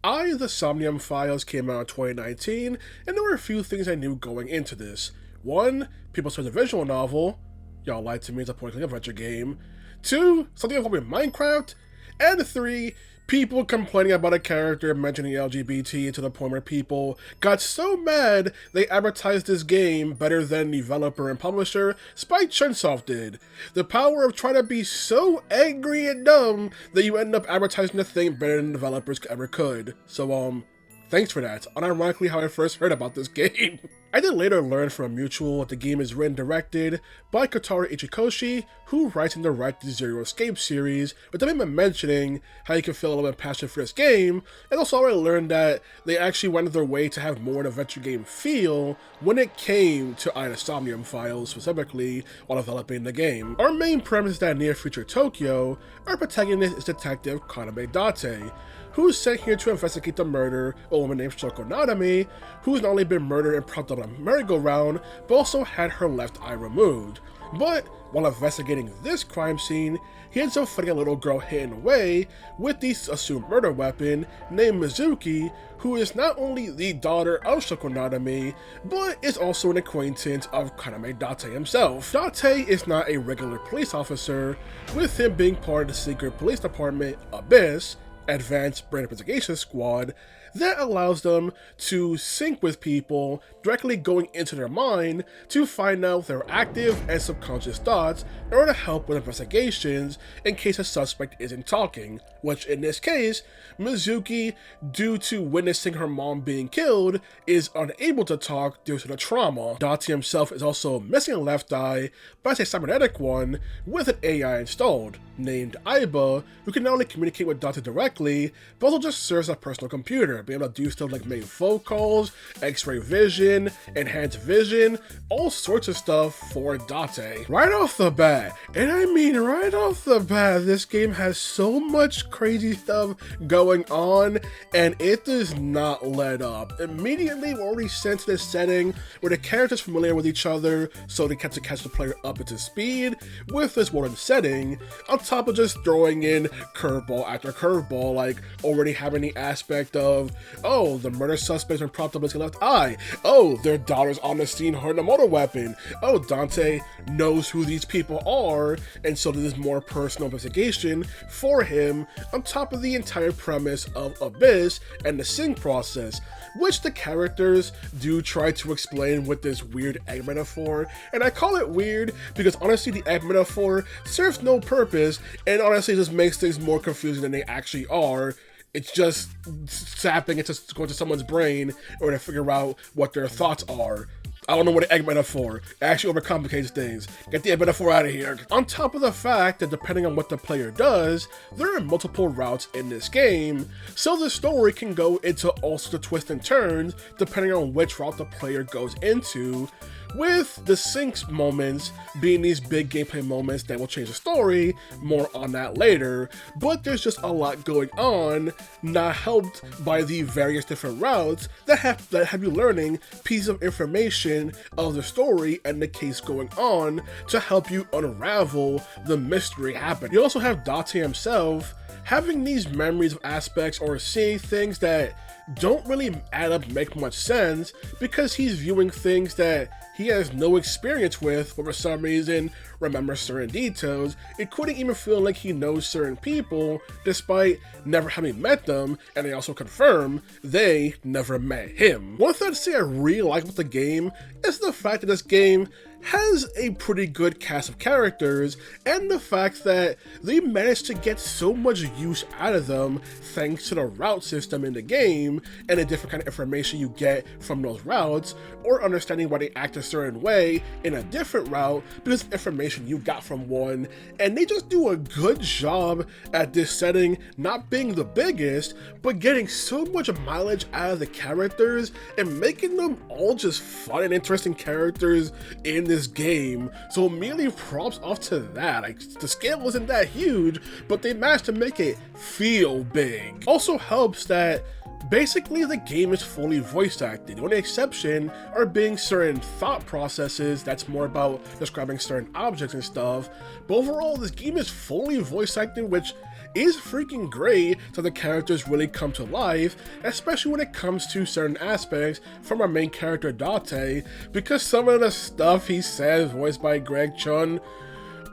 The Somnium Files came out in 2019, and there were a few things I knew going into this. 1. People saw the visual novel. Y'all lied to me, it's a point-and-click adventure game. 2. Something involving Minecraft. And 3. People complaining about a character mentioning LGBT to the point where people got so mad they advertised this game better than developer and publisher Spike Chunsoft did. The power of trying to be so angry and dumb that you end up advertising the thing better than developers ever could. So, thanks for that. Unironically how I first heard about this game. I did later learn from a mutual that the game is written and directed by Kotaro Ichikoshi, who writes and directs the Zero Escape series, with them even mentioning how you can feel a little bit passionate for this game, and also I learned that they actually went their way to have more an adventure game feel when it came to the Somnium Files specifically while developing the game. Our main premise is that in near future Tokyo, our protagonist is Detective Kaname Date, who's sent here to investigate the murder of a woman named Shoko Nanami, who's not only been murdered and propped up on a merry-go-round, but also had her left eye removed. But while investigating this crime scene, he ends up finding a little girl hidden away with the assumed murder weapon named Mizuki, who is not only the daughter of Shoko Nanami, but is also an acquaintance of Kaname Date himself. Date is not a regular police officer, with him being part of the secret police department, ABIS, Advanced Brain Investigation Squad, that allows them to sync with people, directly going into their mind to find out their active and subconscious thoughts in order to help with investigations in case a suspect isn't talking, which in this case, Mizuki, due to witnessing her mom being killed, is unable to talk due to the trauma. Date himself is also missing a left eye, but it's a cybernetic one with an AI installed, named Aiba, who can not only communicate with Date directly, but also just serves as a personal computer, being able to do stuff like make phone calls, x-ray vision, enhanced vision, all sorts of stuff for Date. Right off the bat, and I mean right off the bat, this game has so much crazy stuff going on, and it does not let up. Immediately, we're already sent to this setting where the characters are familiar with each other, so they have to catch the player up into speed with this modern setting, on top of just throwing in curveball after curveball, like already having the aspect of, oh, the murder suspect's been propped up with his left eye. Oh, their daughter's on the scene holding a motor weapon. Oh, Date knows who these people are, and so there's more personal investigation for him, on top of the entire premise of ABIS and the sync process, which the characters do try to explain with this weird egg metaphor. And I call it weird because honestly the egg metaphor serves no purpose, and honestly just makes things more confusing than they actually are. It's just sapping into going to someone's brain in order to figure out what their thoughts are. I don't know what an egg metaphor. It actually overcomplicates things. Get the egg metaphor out of here. On top of the fact that depending on what the player does, there are multiple routes in this game, so the story can go into all sorts of twists and turns depending on which route the player goes into, with the sync moments being these big gameplay moments that will change the story. More on that later, but there's just a lot going on, not helped by the various different routes that have you learning pieces of information of the story and the case going on to help you unravel the mystery happening. You also have Date himself having these memories of aspects or seeing things that don't really add up, make much sense, because he's viewing things that he has no experience with, but for some reason remembers certain details, including even feeling like he knows certain people despite never having met them, and they also confirm they never met him. One thing to say I really like about the game is the fact that this game has a pretty good cast of characters, and the fact that they managed to get so much use out of them thanks to the route system in the game and the different kind of information you get from those routes, or understanding why they act a certain way in a different route because of information you got from one. And they just do a good job at this setting not being the biggest, but getting so much mileage out of the characters and making them all just fun and interesting characters in this game. So immediately props off to that. Like, the scale wasn't that huge, but they managed to make it feel big. Also helps that basically the game is fully voice acted. The only exception are being certain thought processes that's more about describing certain objects and stuff. But overall, this game is fully voice acted, which is freaking great, so the characters really come to life, especially when it comes to certain aspects from our main character Date, because some of the stuff he says, voiced by Greg Chun,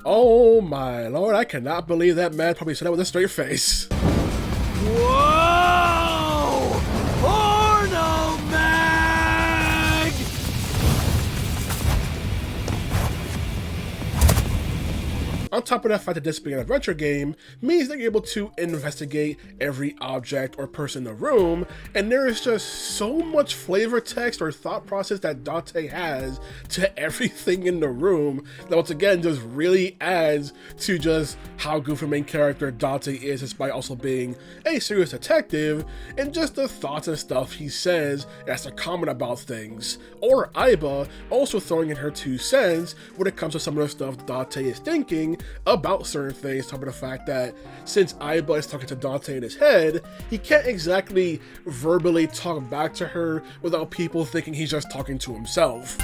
oh my lord, I cannot believe that man probably said that with a straight face. Whoa! Porno mag! On top of the fact that this being an adventure game means that you're able to investigate every object or person in the room, and there is just so much flavor text or thought process that Date has to everything in the room that once again just really adds to just how goofy main character Date is, despite also being a serious detective, and just the thoughts and stuff he says as to comment about things. Or Aiba also throwing in her 2 cents when it comes to some of the stuff Date is thinking about certain things, talking about the fact that since Aiba is talking to Date in his head, he can't exactly verbally talk back to her without people thinking he's just talking to himself.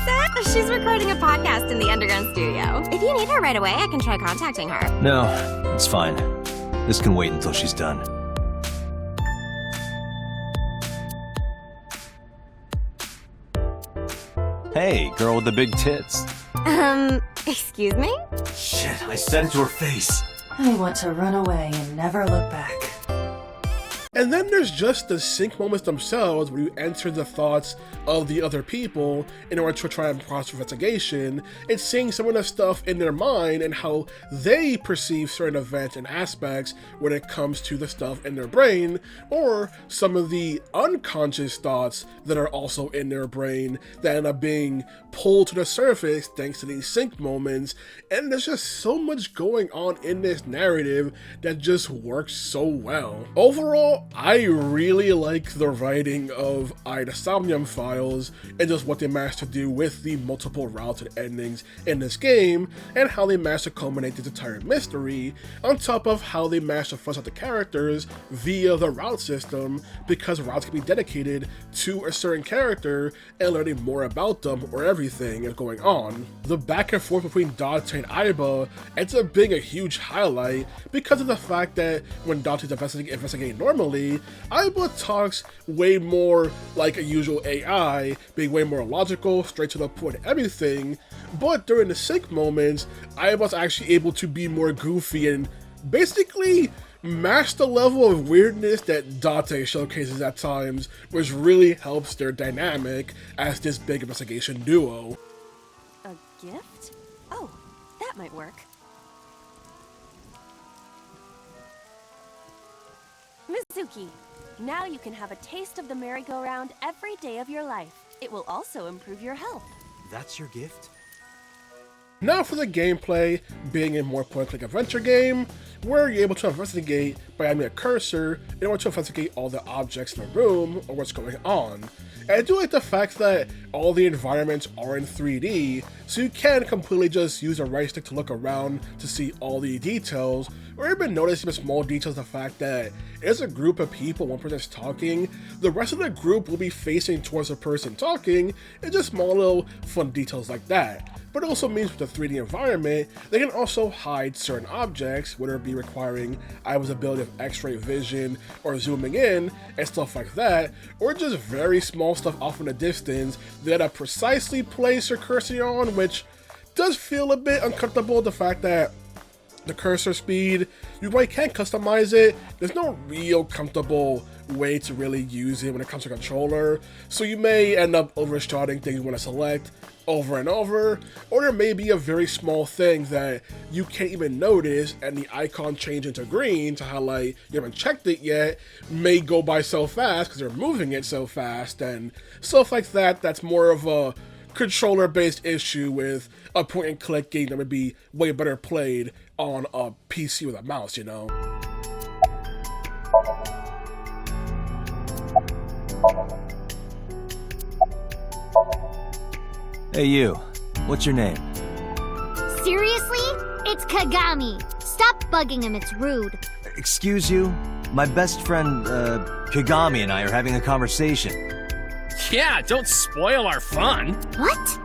She's recording a podcast in the underground studio. If you need her right away, I can try contacting her. No, it's fine. This can wait until she's done. Hey, girl with the big tits. Excuse me? Shit, I said it to her face. I want to run away and never look back. And then there's just the sync moments themselves where you enter the thoughts of the other people in order to try and process investigation and seeing some of the stuff in their mind and how they perceive certain events and aspects when it comes to the stuff in their brain, or some of the unconscious thoughts that are also in their brain that end up being pulled to the surface thanks to these sync moments. And there's just so much going on in this narrative that just works so well. Overall, I really like the writing of the Somnium Files and just what they managed to do with the multiple routes and endings in this game, and how they managed to culminate this entire mystery, on top of how they managed to flesh out the characters via the route system, because routes can be dedicated to a certain character and learning more about them or everything is going on. The back and forth between Date and Aiba ends up being a huge highlight because of the fact that when Dante's investigating normally, Aiba talks way more like a usual AI, being way more logical, straight to the point, everything, but during the sync moments, Aiba's actually able to be more goofy and basically match the level of weirdness that Date showcases at times, which really helps their dynamic as this big investigation duo. A gift? Oh, that might work. Mizuki, now you can have a taste of the merry-go-round every day of your life. It will also improve your health. That's your gift? Now for the gameplay, being a more point-and-click adventure game, where you're able to investigate by adding a cursor in order to investigate all the objects in the room or what's going on. And I do like the fact that all the environments are in 3D, so you can completely just use the right stick to look around to see all the details, or even noticing the small details, the fact that as a group of people, one person's talking, the rest of the group will be facing towards the person talking, and just small little fun details like that. But it also means with the 3D environment, they can also hide certain objects, whether it be requiring Aiba's ability of X-ray vision or zooming in and stuff like that, or just very small stuff off in the distance that I precisely place your cursor on, which does feel a bit uncomfortable, the fact that the cursor speed, you really can't customize it. There's no real comfortable way to really use it when it comes to controller, so you may end up overshotting things you want to select over and over, or there may be a very small thing that you can't even notice and the icon change into green to highlight you haven't checked it yet may go by so fast because they're moving it so fast, and stuff like that. That's more of a controller based issue with a point and click game that would be way better played on a PC with a mouse, you know? Hey you, what's your name? Seriously? It's Kagami. Stop bugging him, it's rude. Excuse you? My best friend, Kagami and I are having a conversation. Yeah, don't spoil our fun. What?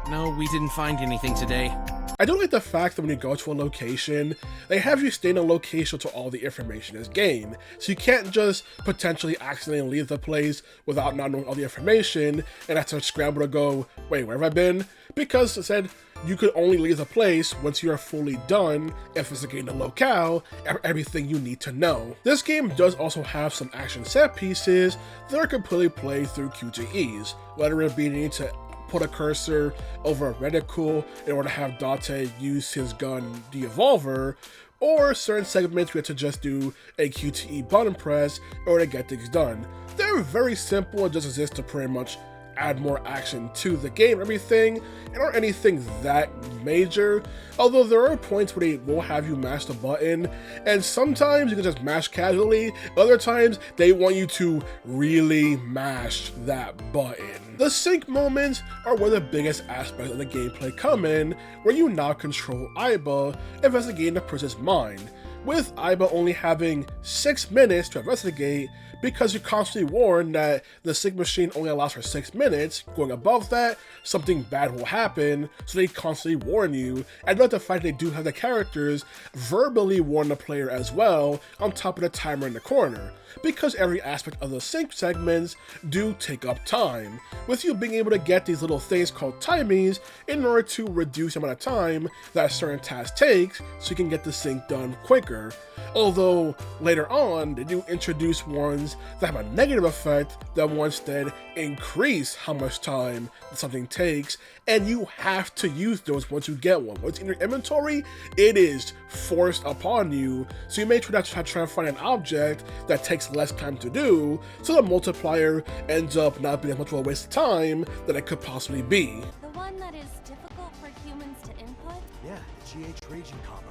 No, we didn't find anything today. I do like the fact that when you go to a location, they have you stay in a location until all the information is gained. So you can't just potentially accidentally leave the place without not knowing all the information and have to scramble to go, wait, where have I been? Because it said you could only leave the place once you are fully done investigating the locale and everything you need to know. This game does also have some action set pieces that are completely played through QTEs, whether it be needing to put a cursor over a reticle in order to have Date use his gun, the Evolver, or certain segments we have to just do a QTE button press in order to get things done. They're very simple and just exist to pretty much add more action to the game, everything, and aren't anything that major, although there are points where they will have you mash the button, and sometimes you can just mash casually, other times they want you to really mash that button. The sync moments are where the biggest aspects of the gameplay come in, where you now control Aiba, investigating the person's mind, with Aiba only having 6 minutes to investigate because you're constantly warned that the sync machine only allows for 6 minutes. Going above that, something bad will happen, so they constantly warn you, and note the fact they do have the characters verbally warn the player as well on top of the timer in the corner, because every aspect of the sync segments do take up time, with you being able to get these little things called timies in order to reduce the amount of time that a certain task takes so you can get the sync done quicker. Although later on they do introduce ones that have a negative effect that will instead increase how much time something takes, and you have to use those once you get one. Once in your inventory, it is forced upon you, so you may try to find an object that takes less time to do, so the multiplier ends up not being as much of a waste of time that it could possibly be. The one that is difficult for humans to input? Yeah, GH Raging combo.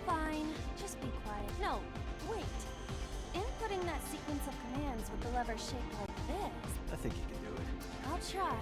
Fine, just be quiet. No, wait. Inputting that sequence of commands with the lever shaped like this. I think you can do it. I'll try.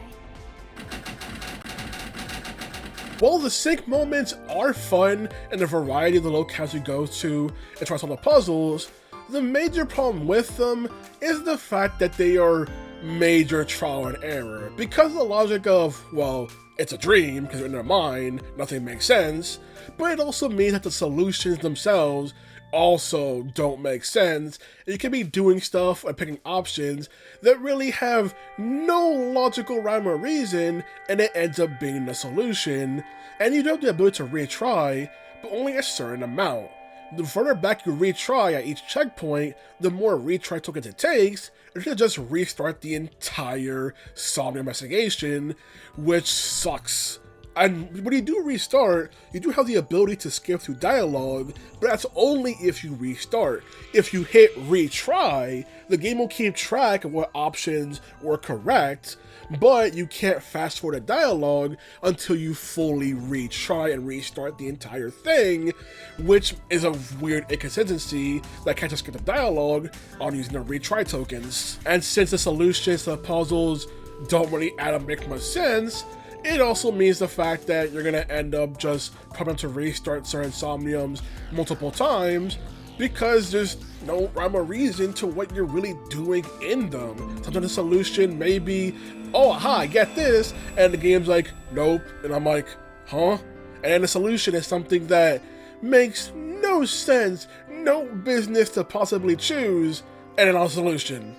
While the sync moments are fun and the variety of the locales you go to and try to solve the puzzles, the major problem with them is the fact that they are major trial and error. Because of the logic of, well, it's a dream, because in their mind, nothing makes sense, but it also means that the solutions themselves also don't make sense, and you can be doing stuff and picking options that really have no logical rhyme or reason, and it ends up being the solution, and you do have the ability to retry, but only a certain amount. The further back you retry at each checkpoint, the more retry tokens it takes, and you can just restart the entire Somnium investigation, which sucks. And when you do restart, you do have the ability to skip through dialogue, but that's only if you restart. If you hit retry, the game will keep track of what options were correct, but you can't fast forward the dialogue until you fully retry and restart the entire thing, which is a weird inconsistency that can't just skip the dialogue on using the retry tokens. And since the solutions to the puzzles don't really add up make much sense, it also means the fact that you're gonna end up just having to restart certain Somniums multiple times because there's no rhyme or reason to what you're really doing in them. Sometimes the solution may be, oh, aha, I get this, and the game's like, nope, and I'm like, huh? And the solution is something that makes no sense, no business to possibly choose, and then a solution.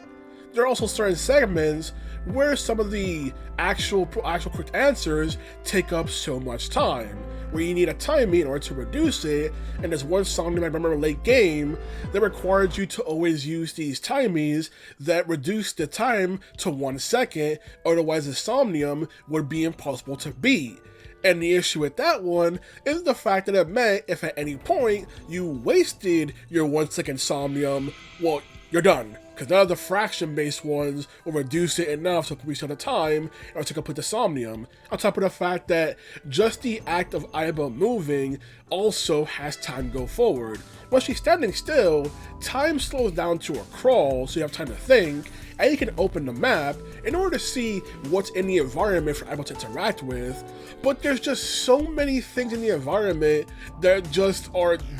There are also certain segments where some of the actual correct answers take up so much time, where you need a timing in order to reduce it, and there's one Somnium I remember late game that required you to always use these timies that reduce the time to 1 second, otherwise the Somnium would be impossible to beat. And the issue with that one is the fact that it meant if at any point you wasted your 1 second Somnium, well, you're done. Because none of the fraction-based ones will reduce it enough to restart the time or to complete the Somnium. On top of the fact that just the act of Aiba moving also has time go forward. When she's standing still, time slows down to a crawl so you have time to think, and you can open the map in order to see what's in the environment for Aiba to interact with, but there's just so many things in the environment that just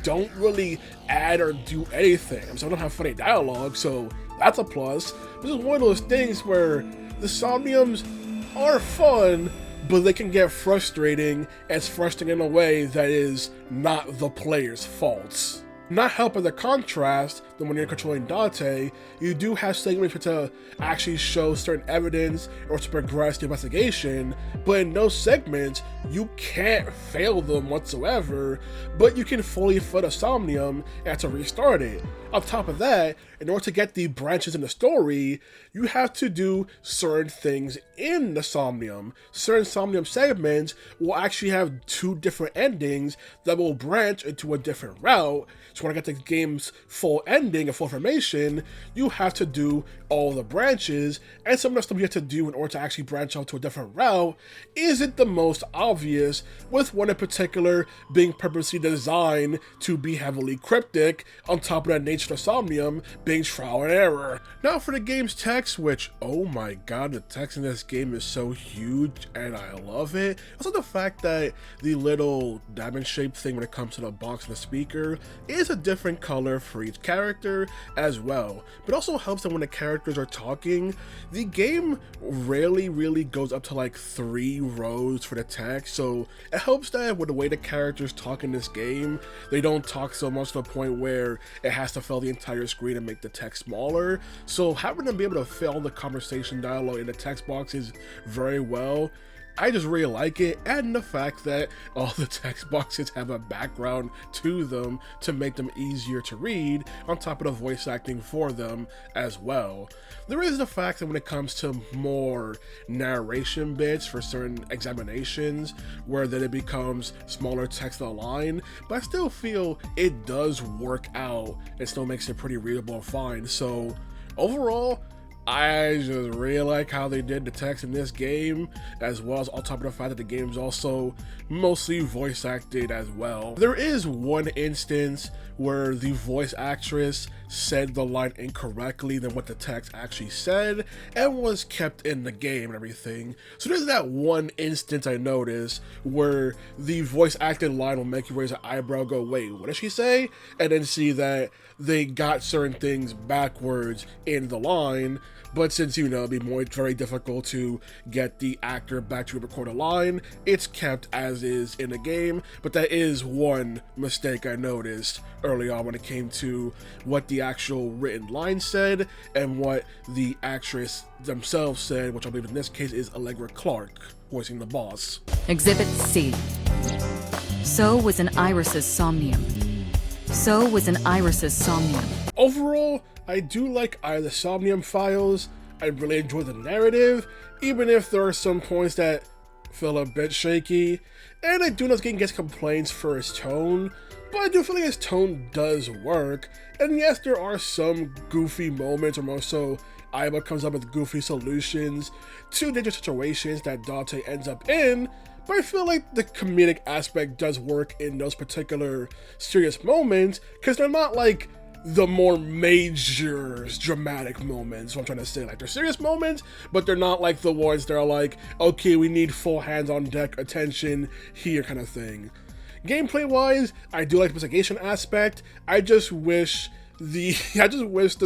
don't really add or do anything. So I don't have funny dialogue, so that's a plus. This is one of those things where the Somniums are fun, but they can get frustrating, as frustrating in a way that is not the player's fault. Not helping the contrast that when you're controlling Dante, you do have segments to actually show certain evidence or to progress the investigation, but in those segments, you can't fail them whatsoever, but you can fully fill the Somnium and to restart it. On top of that, in order to get the branches in the story, you have to do certain things in the Somnium. Certain Somnium segments will actually have 2 different endings that will branch into a different route. So when I get the game's full ending and full information, you have to do all the branches, and some of the stuff you have to do in order to actually branch out to a different route isn't the most obvious, with one in particular being purposely designed to be heavily cryptic, on top of that nature of Somnium being trial and error. Now for the game's text, which, oh my god, the text in this game is so huge and I love it. Also the fact that the little diamond shaped thing when it comes to the box and the speaker is a different color for each character as well. But also helps that when the characters are talking, the game rarely really goes up to like 3 rows for the text, so it helps that with the way the characters talk in this game, they don't talk so much to the point where it has to fill the entire screen and make the text smaller. So having them be able to fill the conversation dialogue in the text boxes very well, I just really like it, and the fact that all the text boxes have a background to them to make them easier to read, on top of the voice acting for them as well. There is the fact that when it comes to more narration bits for certain examinations, where then it becomes smaller text on the line, but I still feel it does work out and still makes it pretty readable and fine. So overall, I just really like how they did the text in this game, as well as on top of the fact that the game is also mostly voice acted as well. There is one instance where the voice actress said the line incorrectly than what the text actually said, and was kept in the game and everything. So there's that one instance I noticed where the voice acted line will make you raise an eyebrow, go, wait, what did she say? And then see that they got certain things backwards in the line. But since, you know, it'd be very difficult to get the actor back to record a line, it's kept as is in the game. But that is one mistake I noticed early on when it came to what the actual written line said and what the actress themselves said, which I believe in this case is Allegra Clark, voicing the boss. Exhibit C. So was an iris's somnium. So was an iris's somnium. Overall, I do like the Somnium Files. I really enjoy the narrative, even if there are some points that feel a bit shaky. And I do know this game gets complaints for its tone, but I do feel like its tone does work. And yes, there are some goofy moments, or more so Aiba comes up with goofy solutions to dangerous situations that Dante ends up in, but I feel like the comedic aspect does work in those particular serious moments, because they're not like the more major dramatic moments. What I'm trying to say, like, they're serious moments, but they're not like the ones that are like, okay, we need full hands on deck attention here kind of thing. Gameplay wise, I do like the investigation aspect. I just wish the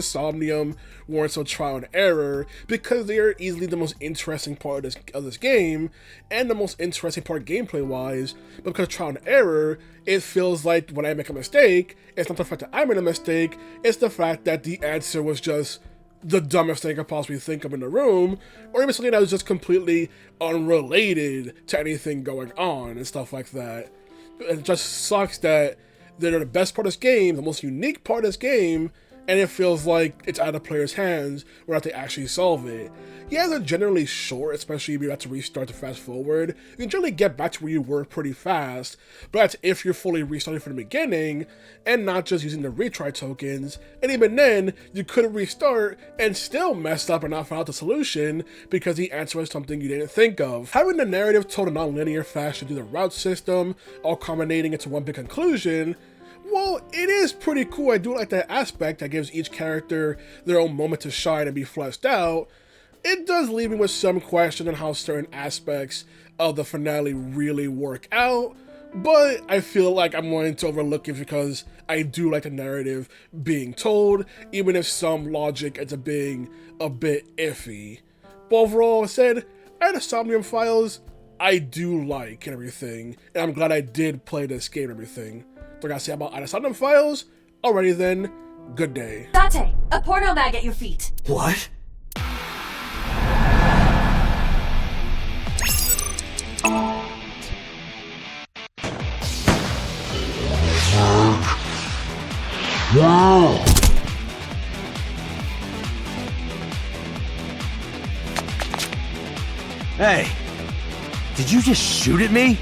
Somnium weren't so trial and error, because they are easily the most interesting part of this game, and the most interesting part gameplay wise. But because trial and error, it feels like when I make a mistake, it's not the fact that I made a mistake, it's the fact that the answer was just the dumbest thing I could possibly think of in the room, or even something that was just completely unrelated to anything going on and stuff like that. It just sucks that they're the best part of this game, the most unique part of this game, and it feels like it's out of the player's hands without they actually solve it. Yeah, they're generally short, especially if you have to restart to fast forward. You can generally get back to where you were pretty fast, but that's if you're fully restarting from the beginning and not just using the retry tokens. And even then, you couldn't restart and still mess up and not find out the solution because the answer was something you didn't think of. Having the narrative told in a non-linear fashion through the route system, all culminating into one big conclusion, well, it is pretty cool. I do like that aspect that gives each character their own moment to shine and be fleshed out. It does leave me with some question on how certain aspects of the finale really work out, but I feel like I'm willing to overlook it because I do like the narrative being told, even if some logic ends up being a bit iffy. But overall, I said, out of Somnium Files, I do like and everything, and I'm glad I did play this game and everything. What I gotta say about Somnium Files? Alrighty then, good day. Date, a porno mag at your feet. What? Hey, did you just shoot at me?